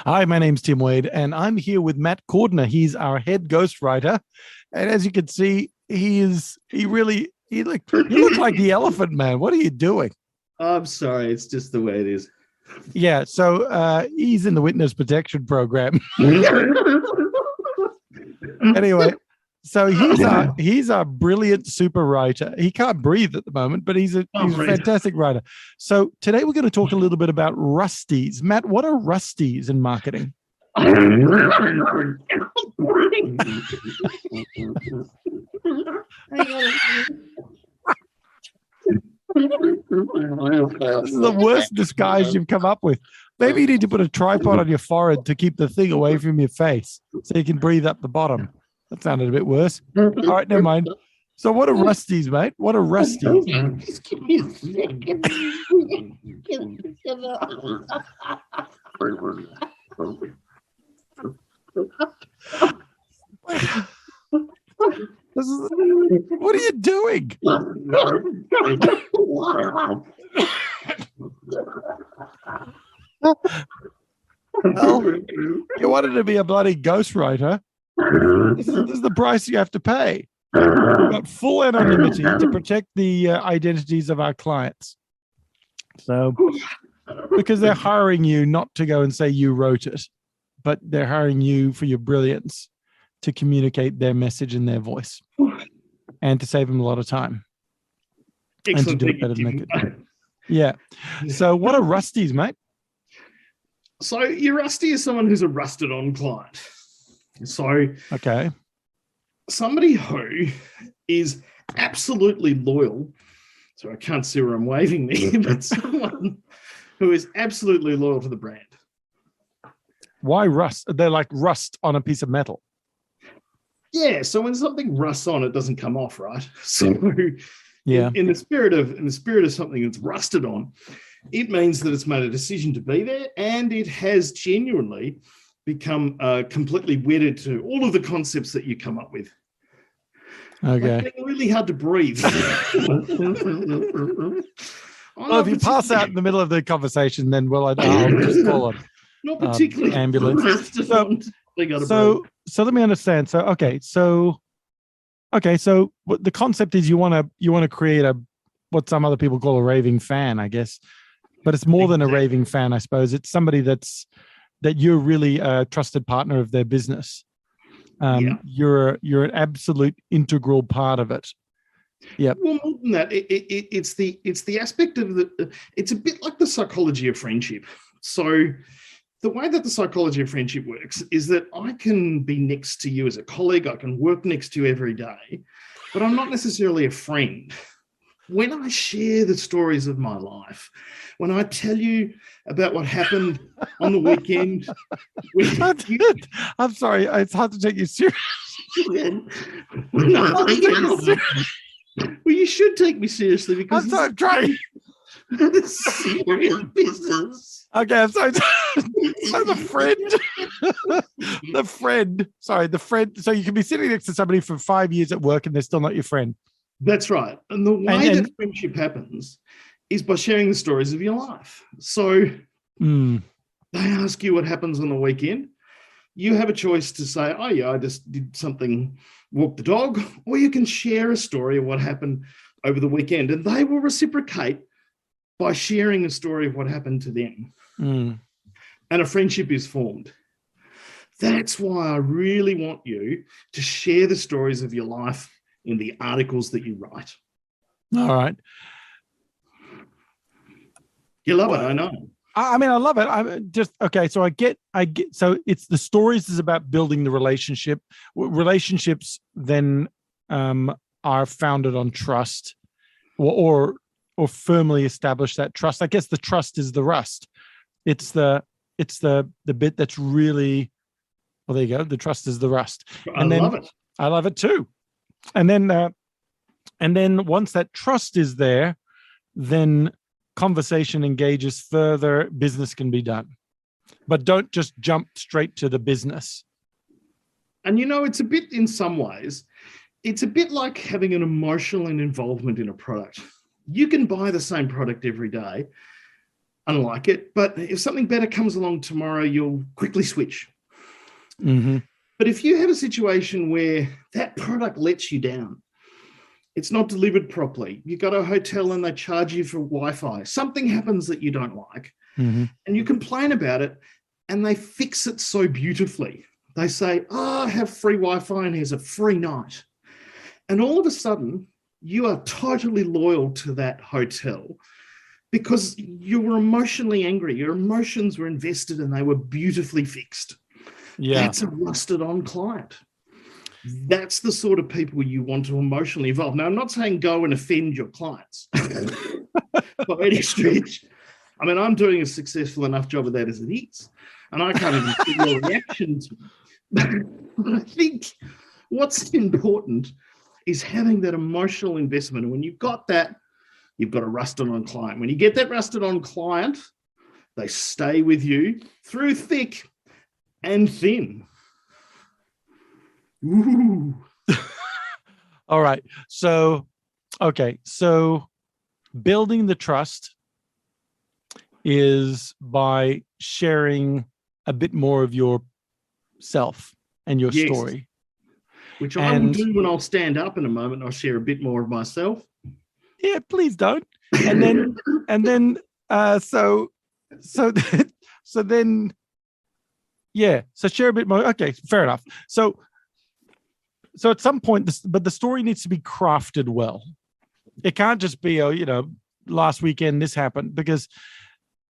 Hi, my name's Tim Wade, and I'm here with Matt Cordner. He's our head ghostwriter, and as you can see, he looks like the Elephant Man. What are you doing? I'm sorry, it's just the way it is. Yeah, so he's in the witness protection program. Anyway, so he's a brilliant super writer. He can't breathe at the moment, but he's a fantastic writer. So today we're going to talk a little bit about rusties. Matt, what are rusties in marketing? This is the worst disguise you've come up with. Maybe you need to put a tripod on your forehead to keep the thing away from your face so you can breathe up the bottom. That sounded a bit worse. All right, never mind. So what are rusties, mate? What are rusties? Just give me a second. What are you doing? Well, you wanted to be a bloody ghostwriter. This is the price you have to pay. We've got full anonymity to protect the identities of our clients. So, because they're hiring you not to go and say you wrote it, but they're hiring you for your brilliance to communicate their message in their voice and to save them a lot of time. Excellent. And to do it better than they could. Yeah. So what are rusties, mate? So your rusty is someone who's a rusted on client. So okay, somebody who is absolutely loyal. So I can't see where I'm waving there, but someone who is absolutely loyal to the brand. Why rust? They're like rust on a piece of metal. Yeah. So when something rusts on, it doesn't come off, right? So yeah, in the spirit of something that's rusted on, it means that it's made a decision to be there, and it has genuinely become completely wedded to all of the concepts that you come up with. Okay. Like really hard to breathe. Well, if you pass out in the middle of the conversation, then I'll just call on not particularly ambulance. So let me understand. So what the concept is, you want to create what some other people call a raving fan, I guess, but it's more than a raving fan, I suppose. It's somebody that you're really a trusted partner of their business. You're an absolute integral part of it. Yeah. Well, more than that, it's the aspect of it's a bit like the psychology of friendship. So the way that the psychology of friendship works is that I can be next to you as a colleague, I can work next to you every day, but I'm not necessarily a friend. When I share the stories of my life, when I tell you about what happened on the weekend. I'm sorry, it's hard to take you seriously. Well, you should take me seriously because I'm trying. This is serious business. Okay, I'm sorry. So the friend. So you can be sitting next to somebody for 5 years at work and they're still not your friend. That's right. And the way that friendship happens is by sharing the stories of your life. So they ask you what happens on the weekend. You have a choice to say, oh, yeah, I just did something, walk the dog, or you can share a story of what happened over the weekend, and they will reciprocate by sharing a story of what happened to them. And a friendship is formed. That's why I really want you to share the stories of your life in the articles that you write. All right. You love it, I know. I mean, I love it. I'm just okay. So I get. So it's the stories is about building the relationship. Relationships then are founded on trust, or firmly establish that trust. I guess the trust is the rust. It's the bit that's really. Well, there you go. The trust is the rust. I love it. I love it too. And then once that trust is there, then conversation engages further, business can be done. But don't just jump straight to the business. And it's a bit, in some ways, it's a bit like having an emotional involvement in a product. You can buy the same product every day, unlike it. But if something better comes along tomorrow, you'll quickly switch. Mm-hmm. But if you have a situation where that product lets you down, it's not delivered properly, you go to a hotel and they charge you for Wi-Fi, something happens that you don't like, Mm-hmm. and you complain about it, and they fix it so beautifully. They say, oh, I have free Wi-Fi and here's a free night. And all of a sudden, you are totally loyal to that hotel because you were emotionally angry. Your emotions were invested and they were beautifully fixed. Yeah. That's a rusted on client. That's the sort of people you want to emotionally involve. Now, I'm not saying go and offend your clients by any stretch. I mean, I'm doing a successful enough job of that as it is, and I can't even see your reaction to it. But I think what's important is having that emotional investment. And when you've got that, you've got a rusted on client. When you get that rusted on client, they stay with you through thick and thin. Ooh. All right. So, okay. So building the trust is by sharing a bit more of yourself and your story. Which I will do when I'll stand up in a moment. I'll share a bit more of myself. Yeah, please don't. And then, so then, yeah. So share a bit more. Okay, fair enough. So at some point, but the story needs to be crafted well. It can't just be, last weekend this happened, because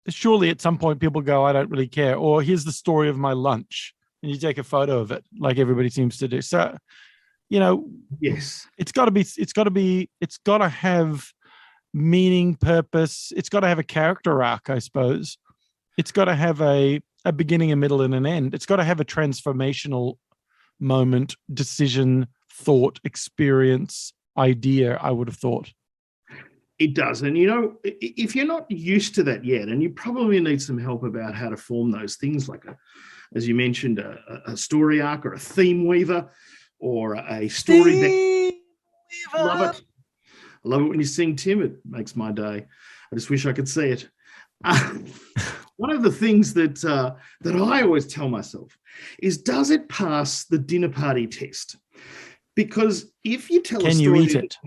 surely at some point people go, I don't really care. Or here's the story of my lunch, and you take a photo of it, like everybody seems to do. So, yes, it's got to have meaning, purpose. It's got to have a character arc, I suppose. It's got to have a beginning, a middle, and an end. It's got to have a transformational moment, decision, thought, experience, idea, I would have thought. It does. And, if you're not used to that yet, and you probably need some help about how to form those things, like, as you mentioned, a story arc or a theme weaver or a story. Love it. I love it when you sing, Tim. It makes my day. I just wish I could see it. One of the things that I always tell myself is, does it pass the dinner party test? Because if you tell a story... Can you eat it?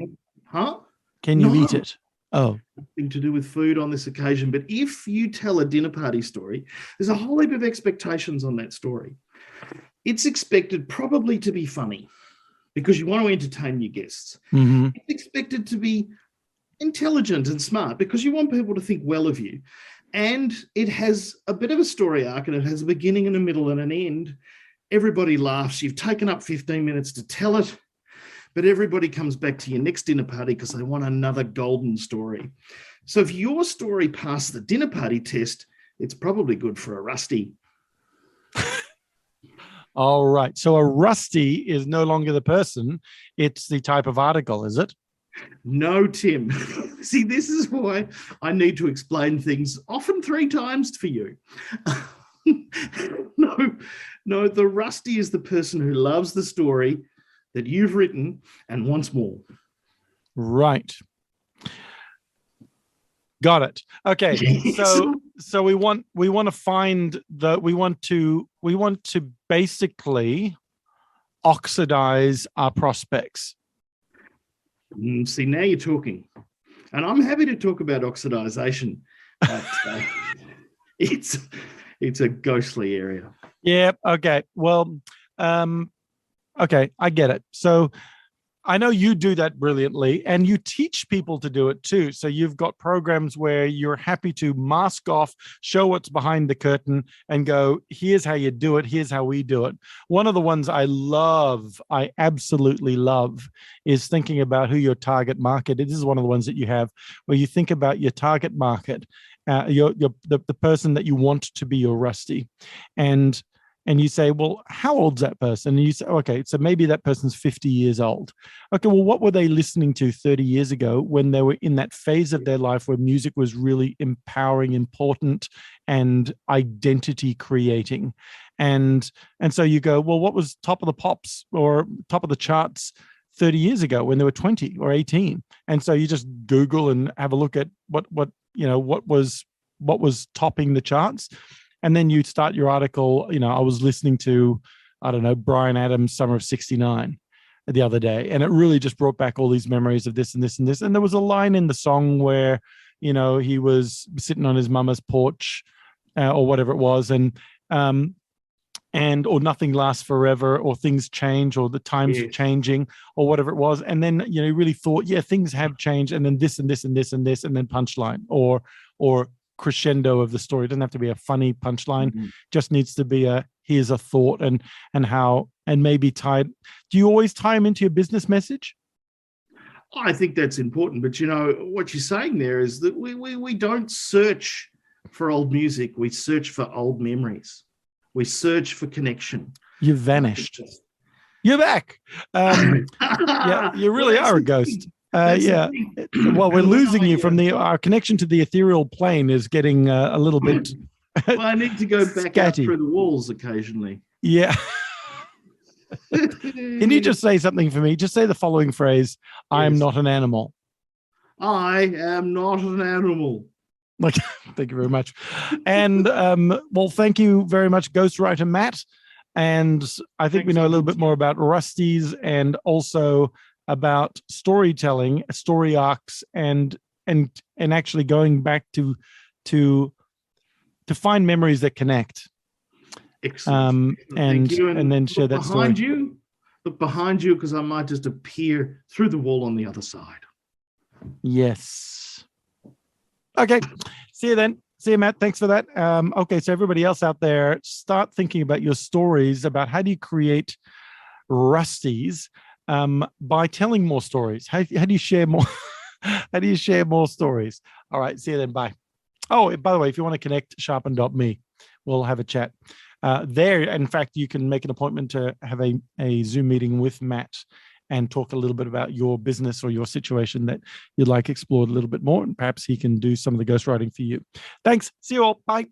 Huh? Can you eat it? Oh. Nothing to do with food on this occasion. But if you tell a dinner party story, there's a whole heap of expectations on that story. It's expected probably to be funny because you want to entertain your guests. Mm-hmm. It's expected to be intelligent and smart because you want people to think well of you. And it has a bit of a story arc, and it has a beginning and a middle and an end. Everybody laughs. You've taken up 15 minutes to tell it, but everybody comes back to your next dinner party because they want another golden story. So if your story passed the dinner party test, it's probably good for a Rusty. All right. So a Rusty is no longer the person. It's the type of article, is it? No, Tim. See, this is why I need to explain things often 3 times for you. No, the Rusty is the person who loves the story that you've written and wants more. Right. Got it. Okay. Yes. So we want to basically oxidize our prospects. See, now you're talking. And I'm happy to talk about oxidisation, but it's a ghostly area. Yeah. Okay. Well, okay, I get it. So I know you do that brilliantly, and you teach people to do it too. So you've got programs where you're happy to mask off, show what's behind the curtain, and go, here's how you do it. Here's how we do it. One of the ones I absolutely love, is thinking about who your target market is. This is one of the ones that you have where you think about your target market, the person that you want to be your Rusty. And you say, well, how old's that person? And you say, okay, so maybe that person's 50 years old. Okay, well, what were they listening to 30 years ago when they were in that phase of their life where music was really empowering, important, and identity creating? And so you go, well, what was top of the pops or top of the charts 30 years ago when they were 20 or 18? And so you just Google and have a look at what what was topping the charts. And then you'd start your article. I was listening to, I don't know, Bryan Adams Summer of '69 the other day, and it really just brought back all these memories of this and this and this. And there was a line in the song where, he was sitting on his mama's porch or whatever it was, and or nothing lasts forever, or things change, or the times are changing, or whatever it was. And then, really thought, things have changed. And then this and this and this and this, and then punchline or crescendo of the story. It doesn't have to be a funny punchline, just needs to be here's a thought and how, and maybe do you always tie them into your business message? I think that's important. But what you're saying there is that we don't search for old music. We search for old memories. We search for connection. You've vanished. You're back. You really are a ghost. Well, we're losing you from our connection to the ethereal plane is getting a little bit. Well, I need to go back out through the walls occasionally. Yeah. Can you just say something for me? Just say the following phrase: I am not an animal. I am not an animal. Thank you very much. And well, thank you very much, Ghostwriter Matt. And I think we know a little bit more about Rusties, and also about storytelling, story arcs, and actually going back to find memories that connect. Excellent. And then share that story. Look behind you, because I might just appear through the wall on the other side. Yes. Okay. See you then. See you, Matt. Thanks for that. Okay. So everybody else out there, start thinking about your stories, about how do you create Rusties by telling more stories. How do you share more? How do you share more stories? All right. See you then. Bye. Oh, by the way, if you want to connect, sharpen.me, we'll have a chat. There, in fact, you can make an appointment to have a Zoom meeting with Matt and talk a little bit about your business or your situation that you'd like explored a little bit more, and perhaps he can do some of the ghostwriting for you. Thanks. See you all. Bye.